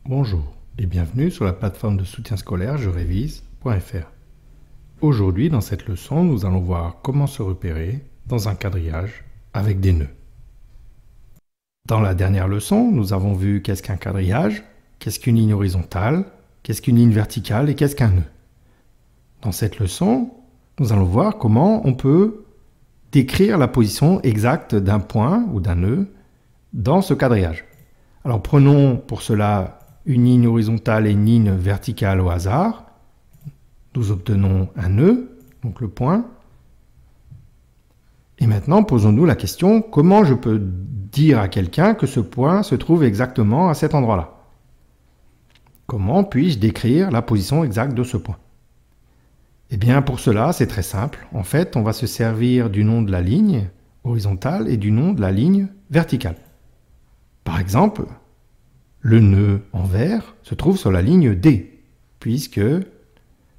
Bonjour et bienvenue sur la plateforme de soutien scolaire jerévise.fr. Aujourd'hui, dans cette leçon, nous allons voir comment se repérer dans un quadrillage avec des nœuds. Dans la dernière leçon, nous avons vu qu'est-ce qu'un quadrillage, qu'est-ce qu'une ligne horizontale, qu'est-ce qu'une ligne verticale et qu'est-ce qu'un nœud. Dans cette leçon, nous allons voir comment on peut décrire la position exacte d'un point ou d'un nœud dans ce quadrillage. Alors prenons pour cela une ligne horizontale et une ligne verticale au hasard. Nous obtenons un nœud, donc le point. Et maintenant, posons-nous la question, comment je peux dire à quelqu'un que ce point se trouve exactement à cet endroit-là? Comment puis-je décrire la position exacte de ce point? Eh bien, pour cela, c'est très simple. En fait, on va se servir du nom de la ligne horizontale et du nom de la ligne verticale. Par exemple, le nœud en vert se trouve sur la ligne D, puisque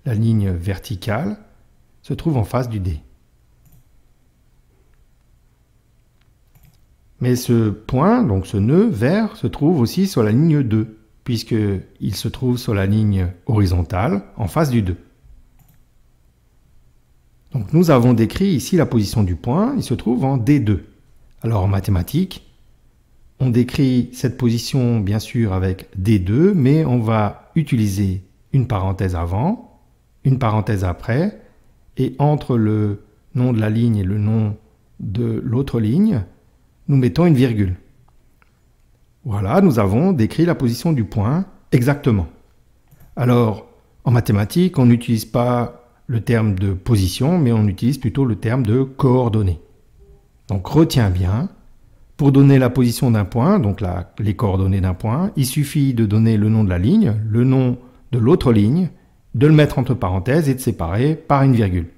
la ligne verticale se trouve en face du D. Mais ce point, donc ce nœud vert, se trouve aussi sur la ligne 2, puisqu'il se trouve sur la ligne horizontale en face du 2. Donc nous avons décrit ici la position du point, il se trouve en D2. Alors en mathématiques, on décrit cette position bien sûr avec D2, mais on va utiliser une parenthèse avant, une parenthèse après, et entre le nom de la ligne et le nom de l'autre ligne, nous mettons une virgule. Voilà, nous avons décrit la position du point exactement. Alors, en mathématiques, on n'utilise pas le terme de position, mais on utilise plutôt le terme de coordonnées. Donc retiens bien, pour donner la position d'un point, donc les coordonnées d'un point, il suffit de donner le nom de la ligne, le nom de l'autre ligne, de le mettre entre parenthèses et de séparer par une virgule.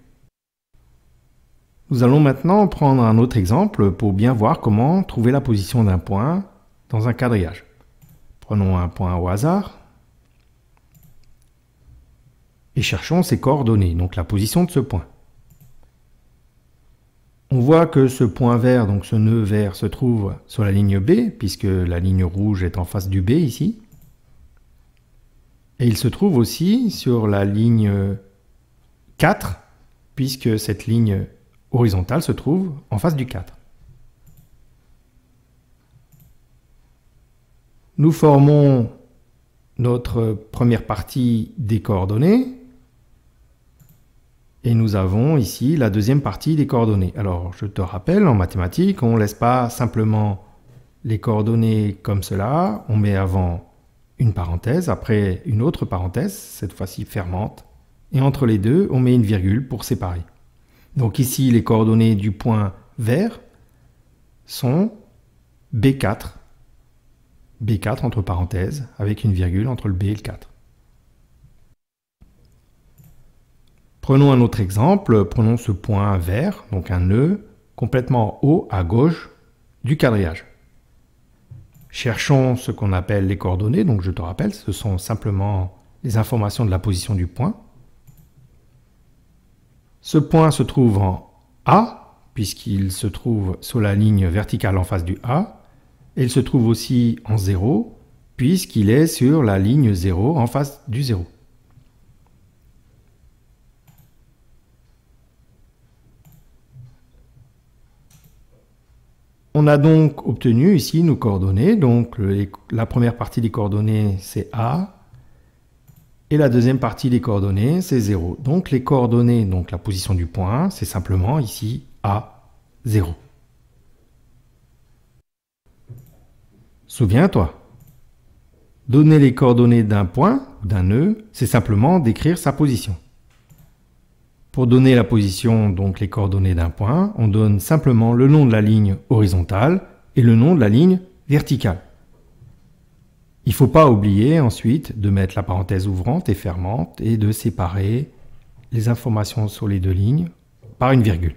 Nous allons maintenant prendre un autre exemple pour bien voir comment trouver la position d'un point dans un quadrillage. Prenons un point au hasard et cherchons ses coordonnées, donc la position de ce point. On voit que ce point vert, donc ce nœud vert, se trouve sur la ligne B, puisque la ligne rouge est en face du B ici. Et il se trouve aussi sur la ligne 4, puisque cette ligne horizontale se trouve en face du 4. Nous formons notre première partie des coordonnées. Et nous avons ici la deuxième partie des coordonnées. Alors, je te rappelle, en mathématiques, on ne laisse pas simplement les coordonnées comme cela. On met avant une parenthèse, après une autre parenthèse, cette fois-ci fermante. Et entre les deux, on met une virgule pour séparer. Donc ici, les coordonnées du point vert sont B4. B4 entre parenthèses, avec une virgule entre le B et le 4. Prenons un autre exemple, prenons ce point vert, donc un nœud, complètement haut à gauche du quadrillage. Cherchons ce qu'on appelle les coordonnées, donc je te rappelle, ce sont simplement les informations de la position du point. Ce point se trouve en A, puisqu'il se trouve sur la ligne verticale en face du A, et il se trouve aussi en 0, puisqu'il est sur la ligne 0 en face du 0. On a donc obtenu ici nos coordonnées. Donc la première partie des coordonnées, c'est A. Et la deuxième partie des coordonnées, c'est 0. Donc les coordonnées, donc la position du point, c'est simplement ici A, 0. Souviens-toi, donner les coordonnées d'un point ou d'un nœud, c'est simplement décrire sa position. Pour donner la position, donc les coordonnées d'un point, on donne simplement le nom de la ligne horizontale et le nom de la ligne verticale. Il ne faut pas oublier ensuite de mettre la parenthèse ouvrante et fermante et de séparer les informations sur les deux lignes par une virgule.